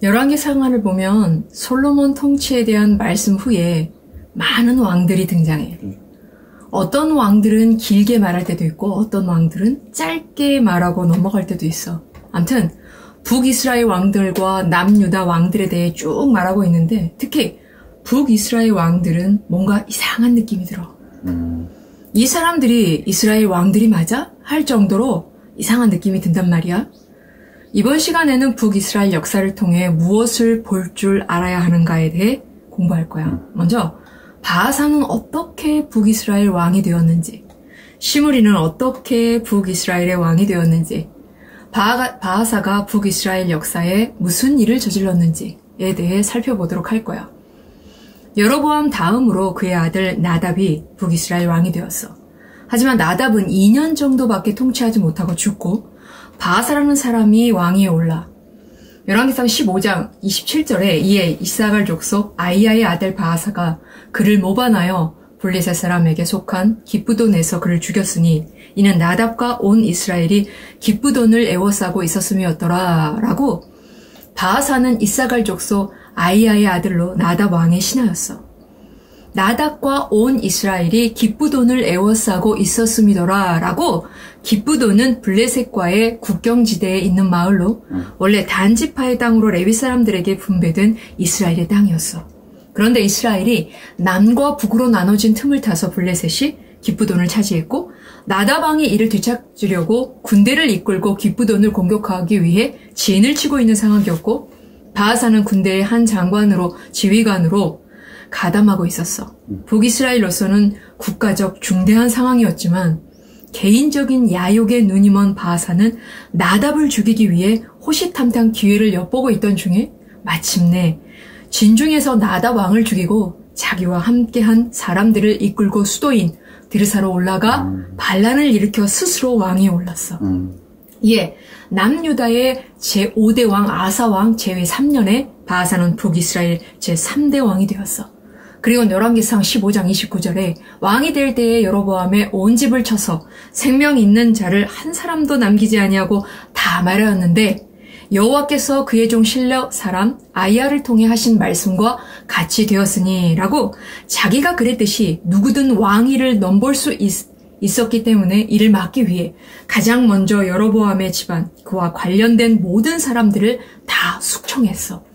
열왕기상하를 보면 솔로몬 통치에 대한 말씀 후에 많은 왕들이 등장해. 어떤 왕들은 길게 말할 때도 있고 어떤 왕들은 짧게 말하고 넘어갈 때도 있어. 아무튼 북이스라엘 왕들과 남유다 왕들에 대해 쭉 말하고 있는데 특히 북이스라엘 왕들은 뭔가 이상한 느낌이 들어. 이 사람들이 이스라엘 왕들이 맞아? 할 정도로 이상한 느낌이 든단 말이야. 이번 시간에는 북이스라엘 역사를 통해 무엇을 볼 줄 알아야 하는가에 대해 공부할 거야. 먼저 바하사는 어떻게 북이스라엘 왕이 되었는지, 시므리는 어떻게 북이스라엘의 왕이 되었는지, 바하사가 북이스라엘 역사에 무슨 일을 저질렀는지에 대해 살펴보도록 할 거야. 여로보암 다음으로 그의 아들 나답이 북이스라엘 왕이 되었어. 하지만 나답은 2년 정도밖에 통치하지 못하고 죽고 바하사라는 사람이 왕위에 올라. 열왕기상 15장 27절에 이에 이사갈 족속 아이야의 아들 바하사가 그를 모반하여 블레셋 사람에게 속한 기브돈에서 그를 죽였으니 이는 나답과 온 이스라엘이 기브돈을 애워싸고 있었음이었더라 라고. 바하사는 이사갈 족속 아이야의 아들로 나답 왕의 신하였어. 나답과 온 이스라엘이 기브돈을 애워싸고 있었음이더라 라고. 기브돈은 블레셋과의 국경지대에 있는 마을로 원래 단지파의 땅으로 레위 사람들에게 분배된 이스라엘의 땅이었어. 그런데 이스라엘이 남과 북으로 나눠진 틈을 타서 블레셋이 기브돈을 차지했고 나답 왕이 이를 되찾으려고 군대를 이끌고 기브돈을 공격하기 위해 진을 치고 있는 상황이었고 바하사는 군대의 한 장관으로 지휘관으로 가담하고 있었어. 북이스라엘로서는 국가적 중대한 상황이었지만 개인적인 야욕에 눈이 먼 바하사는 나답을 죽이기 위해 호시탐탐 기회를 엿보고 있던 중에 마침내 진중에서 나답 왕을 죽이고 자기와 함께한 사람들을 이끌고 수도인 드르사로 올라가 반란을 일으켜 스스로 왕위에 올랐어. 이에 남유다의 제5대 왕 아사왕 제위 3년에 바하사는 북이스라엘 제3대 왕이 되었어. 그리고 열왕기상 15장 29절에 왕이 될 때에 여로보암의 온 집을 쳐서 생명 있는 자를 한 사람도 남기지 아니하고 다 말하였는데 여호와께서 그의 종 실력 사람 아이야를 통해 하신 말씀과 같이 되었으니 라고. 자기가 그랬듯이 누구든 왕위를 넘볼 수 있었기 때문에 이를 막기 위해 가장 먼저 여로보암의 집안 그와 관련된 모든 사람들을 다 숙청했어.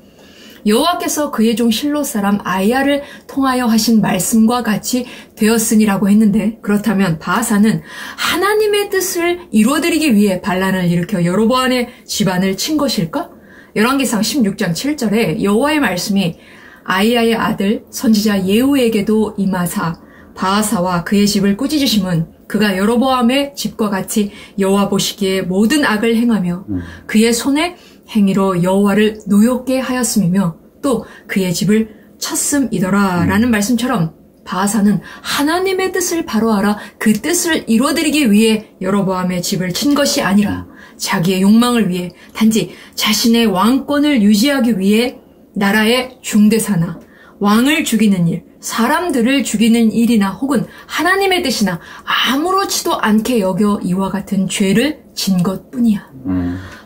여호와께서 그의 종 실롯 사람 아이야를 통하여 하신 말씀과 같이 되었으니라고 했는데 그렇다면 바하사는 하나님의 뜻을 이루어드리기 위해 반란을 일으켜 여로보암의 집안을 친 것일까? 열왕기상 16장 7절에 여호와의 말씀이 아이야의 아들 선지자 예후에게도 임하사 바하사와 그의 집을 꾸짖으심은 그가 여로보암의 집과 같이 여호와 보시기에 모든 악을 행하며 그의 손에 행위로 여호와를 노엽게 하였음이며 또 그의 집을 쳤음이더라 라는 말씀처럼 바하사는 하나님의 뜻을 바로 알아 그 뜻을 이루어드리기 위해 여로보암의 집을 친 것이 아니라 자기의 욕망을 위해 단지 자신의 왕권을 유지하기 위해 나라의 중대사나 왕을 죽이는 일, 사람들을 죽이는 일이나 혹은 하나님의 뜻이나 아무렇지도 않게 여겨 이와 같은 죄를 진 것뿐이야.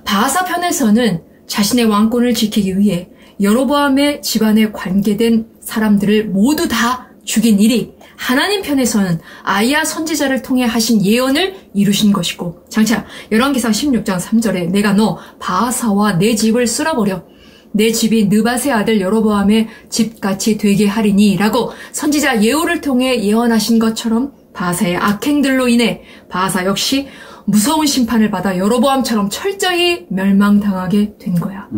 바하사 편에서는 자신의 왕권을 지키기 위해 여로보암의 집안에 관계된 사람들을 모두 다 죽인 일이 하나님 편에서는 아이야 선지자를 통해 하신 예언을 이루신 것이고 장차 열왕기상 16장 3절에 내가 너 바하사와 내 집을 쓸어버려 내 집이 느밧의 아들 여로보암의 집같이 되게 하리니 라고 선지자 예후를 통해 예언하신 것처럼 바하사의 악행들로 인해 바하사 역시 무서운 심판을 받아 여로보암처럼 철저히 멸망당하게 된 거야.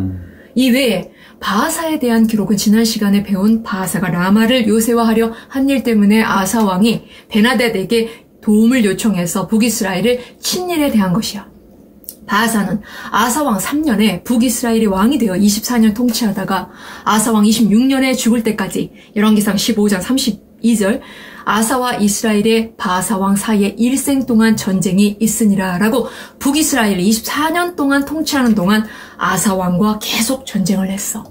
이 외에 바하사에 대한 기록은 지난 시간에 배운 바하사가 라마를 요새화하려 한 일 때문에 아사 왕이 베나닷에게 도움을 요청해서 북이스라엘을 친 일에 대한 것이야. 바하사는 아사왕 3년에 북이스라엘의 왕이 되어 24년 통치하다가 아사왕 26년에 죽을 때까지 열왕기상 15장 32절 아사와 이스라엘의 바하사왕 사이에 일생 동안 전쟁이 있으니라 라고 북이스라엘이 24년 동안 통치하는 동안 아사왕과 계속 전쟁을 했어.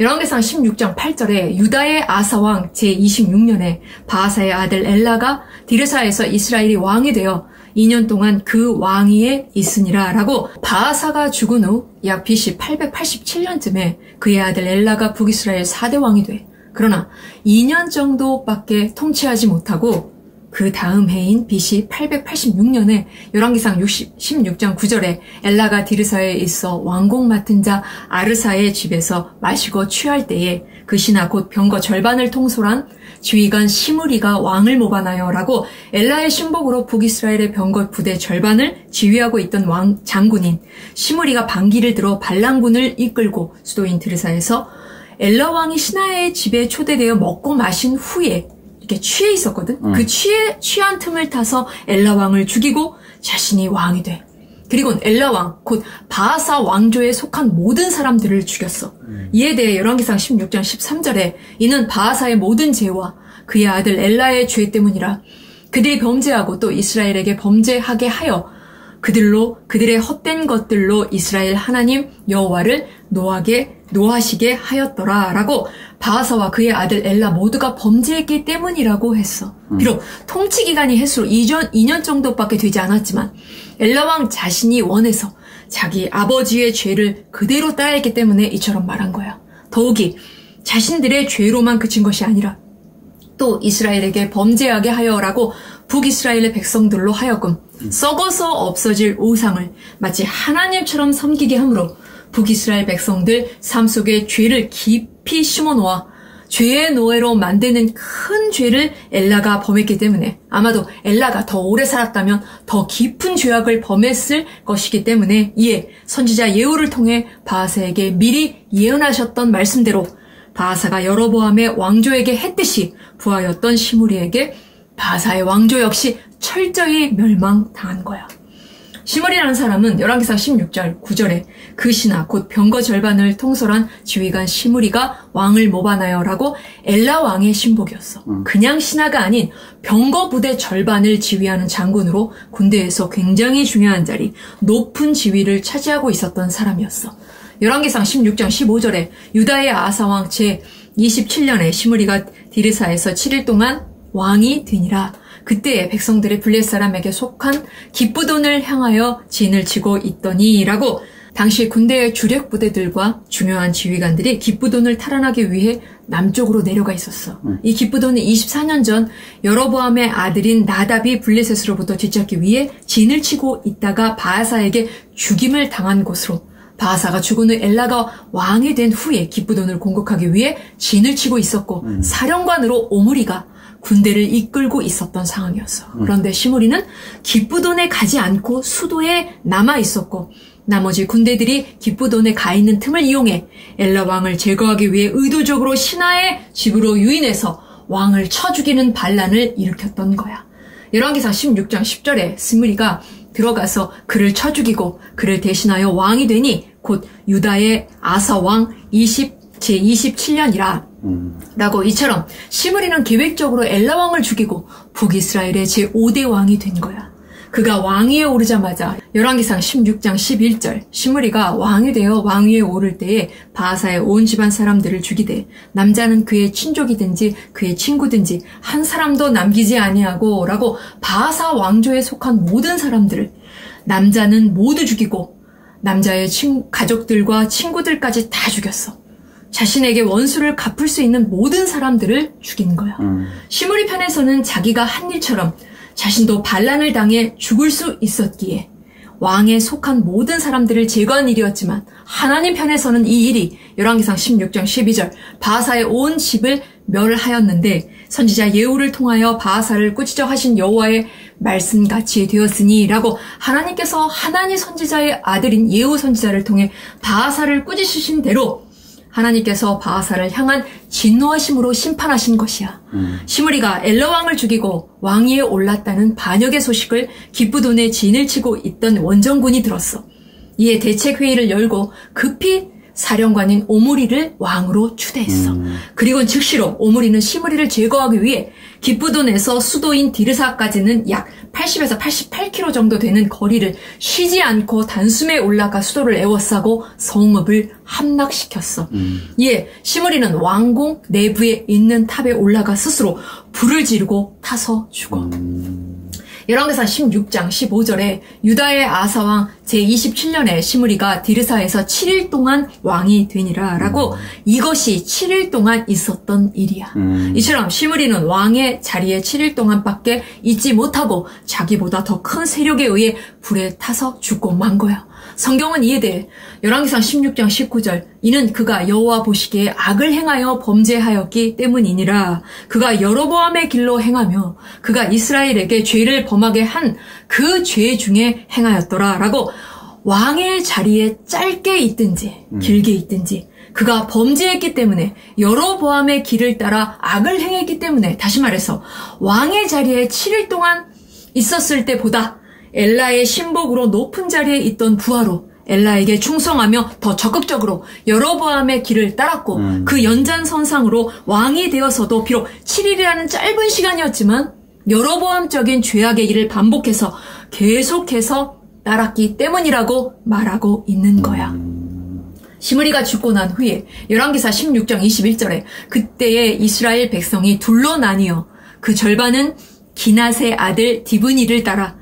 열왕기상 16장 8절에 유다의 아사왕 제26년에 바하사의 아들 엘라가 디르사에서 이스라엘이 왕이 되어 2년 동안 그 왕위에 있으니라 라고 바하사가 죽은 후 약 BC 887년쯤에 그의 아들 엘라가 북이스라엘 4대 왕이 돼. 그러나 2년 정도밖에 통치하지 못하고 그 다음 해인 BC 886년에 열왕기상 16장 9절에 엘라가 디르사에 있어 왕공 맡은 자 아르사의 집에서 마시고 취할 때에 그 신하 곧 병거 절반을 통솔한 지휘관 시므리가 왕을 모반하여 라고 엘라의 신복으로 북이스라엘의 병거 부대 절반을 지휘하고 있던 왕 장군인 시므리가 반기를 들어 반란군을 이끌고 수도인 디르사에서 엘라 왕이 신하의 집에 초대되어 먹고 마신 후에 이렇게 취해 있었거든. 그 취한 틈을 타서 엘라 왕을 죽이고 자신이 왕이 돼. 그리고 엘라 왕, 곧 바하사 왕조에 속한 모든 사람들을 죽였어. 이에 대해 열왕기상 16장 13절에 이는 바하사의 모든 죄와 그의 아들 엘라의 죄 때문이라. 그들이 범죄하고 또 이스라엘에게 범죄하게 하여 그들의 헛된 것들로 이스라엘 하나님 여호와를 노하시게 하였더라 라고 바하사와 그의 아들 엘라 모두가 범죄했기 때문이라고 했어. 비록 통치 기간이 횟수로 2년 정도밖에 되지 않았지만 엘라 왕 자신이 원해서 자기 아버지의 죄를 그대로 따했기 때문에 이처럼 말한 거야. 더욱이 자신들의 죄로만 그친 것이 아니라 또 이스라엘에게 범죄하게 하여라고 북이스라엘의 백성들로 하여금 썩어서 없어질 우상을 마치 하나님처럼 섬기게 함으로 북이스라엘 백성들 삶 속에 죄를 깊이 심어놓아 죄의 노예로 만드는 큰 죄를 엘라가 범했기 때문에 아마도 엘라가 더 오래 살았다면 더 깊은 죄악을 범했을 것이기 때문에 이에 선지자 예후를 통해 바하사에게 미리 예언하셨던 말씀대로 바하사가 여로보암의 왕조에게 했듯이 부하였던 시므리에게 바하사의 왕조 역시 철저히 멸망당한 거야. 시므리라는 사람은 열왕기상 16절 9절에 그 신하 곧 병거 절반을 통솔한 지휘관 시므리가 왕을 모반하여라고 엘라 왕의 신복이었어. 그냥 신하가 아닌 병거 부대 절반을 지휘하는 장군으로 군대에서 굉장히 중요한 자리, 높은 지위를 차지하고 있었던 사람이었어. 열왕기상 16장 15절에 유다의 아사왕 제 27년에 시므리가 디르사에서 7일 동안 왕이 되니라. 그때에 백성들의 블레 사람에게 속한 기쁘돈을 향하여 진을 치고 있더니 라고 당시 군대의 주력 부대들과 중요한 지휘관들이 기쁘돈을 탈환하기 위해 남쪽으로 내려가 있었어. 이 기쁘돈은 24년 전 여로보암의 아들인 나답이 블레셋으로부터 뒤쫓기 위해 진을 치고 있다가 바하사에게 죽임을 당한 곳으로 바하사가 죽은 후 엘라가 왕이 된 후에 기쁘돈을 공격하기 위해 진을 치고 있었고 사령관으로 오므리가 군대를 이끌고 있었던 상황이었어. 그런데 시므리는 기쁘돈에 가지 않고 수도에 남아 있었고 나머지 군대들이 기쁘돈에 가 있는 틈을 이용해 엘라 왕을 제거하기 위해 의도적으로 신하의 집으로 유인해서 왕을 쳐 죽이는 반란을 일으켰던 거야. 열왕기상 16장 10절에 시므리가 들어가서 그를 쳐 죽이고 그를 대신하여 왕이 되니 곧 유다의 아사 왕 제27년이라 라고 이처럼 시므리는 계획적으로 엘라 왕을 죽이고 북이스라엘의 제5대 왕이 된 거야. 그가 왕위에 오르자마자 열왕기상 16장 11절 시므리가 왕이 되어 왕위에 오를 때에 바하사의 온 집안 사람들을 죽이되 남자는 그의 친족이든지 그의 친구든지 한 사람도 남기지 아니하고 라고 바하사 왕조에 속한 모든 사람들을 남자는 모두 죽이고 남자의 가족들과 친구들까지 다 죽였어. 자신에게 원수를 갚을 수 있는 모든 사람들을 죽인 거야. 시므리 편에서는 자기가 한 일처럼 자신도 반란을 당해 죽을 수 있었기에 왕에 속한 모든 사람들을 제거한 일이었지만 하나님 편에서는 이 일이 열왕기상 16장 12절 바하사의 온 집을 멸하였는데 선지자 예후를 통하여 바하사를 꾸짖어 하신 여호와의 말씀같이 되었으니 라고 하나님께서 하나니 선지자의 아들인 예후 선지자를 통해 바하사를 꾸짖으신 대로 하나님께서 바하사를 향한 진노하심으로 심판하신 것이야. 시므리가 엘라 왕을 죽이고 왕위에 올랐다는 반역의 소식을 기쁘돈에 진을 치고 있던 원정군이 들었어. 이에 대책회의를 열고 급히 사령관인 오므리를 왕으로 추대했어. 그리고 즉시로 오므리는 시므리를 제거하기 위해 기쁘돈에서 수도인 디르사까지는 약 80에서 88km 정도 되는 거리를 쉬지 않고 단숨에 올라가 수도를 에워싸고 성읍을 함락시켰어. 이에 시므리는 왕궁 내부에 있는 탑에 올라가 스스로 불을 지르고 타서 죽어. 열왕기상 16장 15절에 유다의 아사왕 제27년에 시므리가 디르사에서 7일 동안 왕이 되니라 라고 이것이 7일 동안 있었던 일이야. 이처럼 시므리는 왕의 자리에 7일 동안밖에 있지 못하고 자기보다 더 큰 세력에 의해 불에 타서 죽고 만 거야. 성경은 이에 대해 열왕기상 16장 19절 이는 그가 여호와 보시기에 악을 행하여 범죄하였기 때문이니라. 그가 여로보암의 길로 행하며 그가 이스라엘에게 죄를 범하게 한 그 죄 중에 행하였더라 라고 왕의 자리에 짧게 있든지 길게 있든지 그가 범죄했기 때문에 여로보암의 길을 따라 악을 행했기 때문에 다시 말해서 왕의 자리에 7일 동안 있었을 때보다 엘라의 신복으로 높은 자리에 있던 부하로 엘라에게 충성하며 더 적극적으로 여로보암의 길을 따랐고 그 연장선상으로 왕이 되어서도 비록 7일이라는 짧은 시간이었지만 여로보암적인 죄악의 일을 반복해서 계속해서 따랐기 때문이라고 말하고 있는 거야. 시므리가 죽고 난 후에 열왕기사 16장 21절에 그때의 이스라엘 백성이 둘로 나뉘어 그 절반은 기낫의 아들 디브니를 따라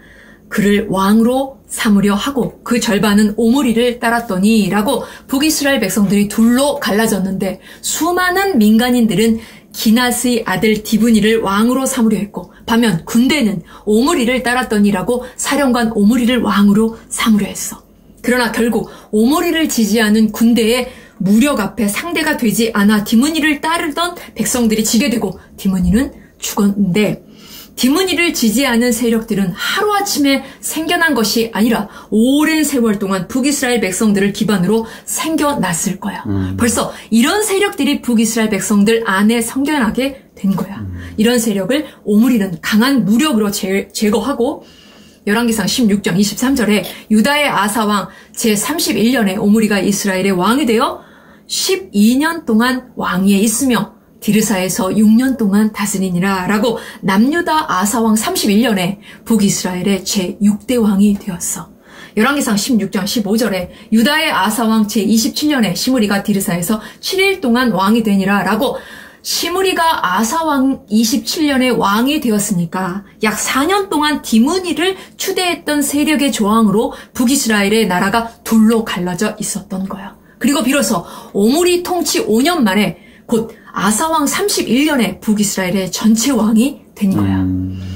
그를 왕으로 삼으려 하고 그 절반은 오므리를 따랐더니 라고 북이스라엘 백성들이 둘로 갈라졌는데 수많은 민간인들은 기낫의 아들 디브니를 왕으로 삼으려 했고 반면 군대는 오므리를 따랐더니라고 사령관 오므리를 왕으로 삼으려 했어. 그러나 결국 오므리를 지지하는 군대의 무력 앞에 상대가 되지 않아 디므니를 따르던 백성들이 지게 되고 디므니는 죽었는데 디므니를 지지하는 세력들은 하루아침에 생겨난 것이 아니라 오랜 세월 동안 북이스라엘 백성들을 기반으로 생겨났을 거야. 벌써 이런 세력들이 북이스라엘 백성들 안에 생겨나게 된 거야. 이런 세력을 오므리는 강한 무력으로 제거하고 열왕기상 16장 23절에 유다의 아사왕 제31년에 오므리가 이스라엘의 왕이 되어 12년 동안 왕위에 있으며 디르사에서 6년 동안 다스리니라 라고 남유다 아사왕 31년에 북이스라엘의 제6대 왕이 되었어. 열왕기상 16장 15절에 유다의 아사왕 제27년에 시므리가 디르사에서 7일 동안 왕이 되니라 라고 시므리가 아사왕 27년에 왕이 되었으니까 약 4년 동안 디므니를 추대했던 세력의 저항으로 북이스라엘의 나라가 둘로 갈라져 있었던 거야. 그리고 비로소 오므리 통치 5년 만에 곧 아사왕 31년에 북이스라엘의 전체 왕이 된 거야.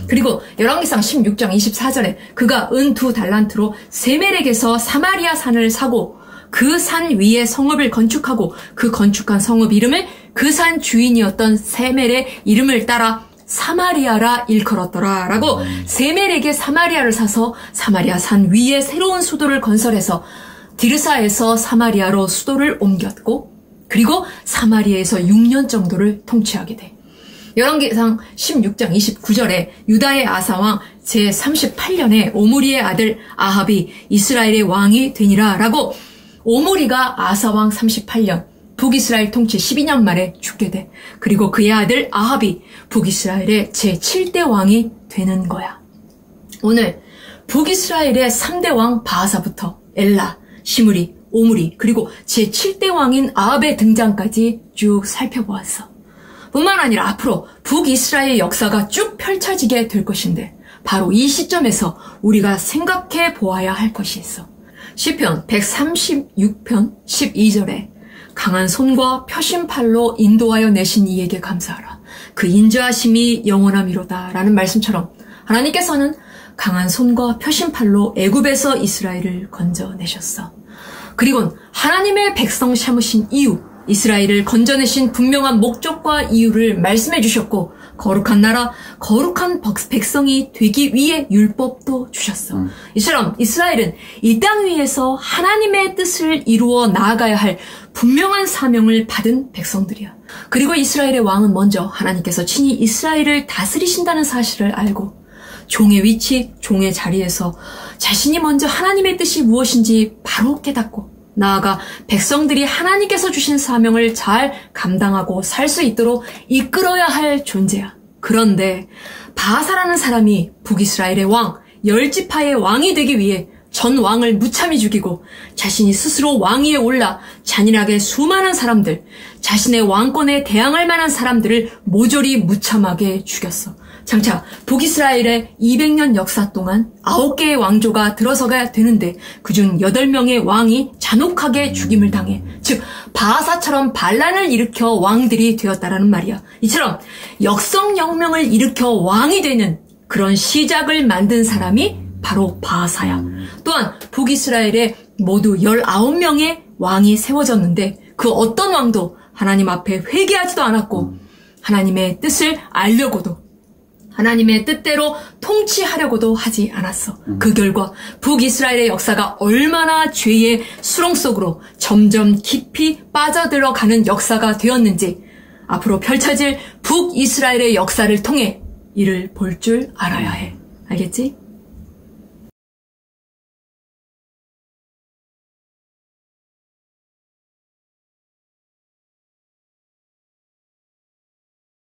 그리고 열왕기상 16장 24절에 그가 은 2달란트로 세멜에게서 사마리아 산을 사고 그 산 위에 성읍을 건축하고 그 건축한 성읍 이름을 그 산 주인이었던 세멜의 이름을 따라 사마리아라 일컬었더라 라고 세멜에게 사마리아를 사서 사마리아 산 위에 새로운 수도를 건설해서 디르사에서 사마리아로 수도를 옮겼고 그리고 사마리아에서 6년 정도를 통치하게 돼. 열왕기상 16장 29절에 유다의 아사왕 제38년에 오므리의 아들 아합이 이스라엘의 왕이 되니라 라고 오므리가 아사왕 38년 북이스라엘 통치 12년 만에 죽게 돼. 그리고 그의 아들 아합이 북이스라엘의 제7대 왕이 되는 거야. 오늘 북이스라엘의 3대 왕 바하사부터 엘라, 시므리, 오므리 그리고 제7대 왕인 아합의 등장까지 쭉 살펴보았어. 뿐만 아니라 앞으로 북이스라엘 역사가 쭉 펼쳐지게 될 것인데 바로 이 시점에서 우리가 생각해 보아야 할 것이 있어. 시편 136편 12절에 강한 손과 표심팔로 인도하여 내신 이에게 감사하라. 그 인자하심이 영원함이로다 라는 말씀처럼 하나님께서는 강한 손과 표심팔로 애굽에서 이스라엘을 건져내셨어. 그리고 하나님의 백성 삼으신 이유, 이스라엘을 건져내신 분명한 목적과 이유를 말씀해 주셨고 거룩한 나라, 거룩한 백성이 되기 위해 율법도 주셨어. 이처럼 이스라엘은 이 땅 위에서 하나님의 뜻을 이루어 나아가야 할 분명한 사명을 받은 백성들이야. 그리고 이스라엘의 왕은 먼저 하나님께서 친히 이스라엘을 다스리신다는 사실을 알고 종의 위치, 종의 자리에서 자신이 먼저 하나님의 뜻이 무엇인지 바로 깨닫고 나아가 백성들이 하나님께서 주신 사명을 잘 감당하고 살 수 있도록 이끌어야 할 존재야. 그런데 바하사라는 사람이 북이스라엘의 왕, 10지파의 왕이 되기 위해 전 왕을 무참히 죽이고 자신이 스스로 왕위에 올라 잔인하게 수많은 사람들, 자신의 왕권에 대항할 만한 사람들을 모조리 무참하게 죽였어. 장차 북이스라엘의 200년 역사 동안 9개의 왕조가 들어서가야 되는데 그중 8명의 왕이 잔혹하게 죽임을 당해, 즉 바하사처럼 반란을 일으켜 왕들이 되었다라는 말이야. 이처럼 역성혁명을 일으켜 왕이 되는 그런 시작을 만든 사람이 바로 바하사야. 또한 북이스라엘에 모두 19명의 왕이 세워졌는데 그 어떤 왕도 하나님 앞에 회개하지도 않았고 하나님의 뜻을 알려고도 하나님의 뜻대로 통치하려고도 하지 않았어. 그 결과 북이스라엘의 역사가 얼마나 죄의 수렁 속으로 점점 깊이 빠져들어가는 역사가 되었는지 앞으로 펼쳐질 북이스라엘의 역사를 통해 이를 볼 줄 알아야 해. 알겠지?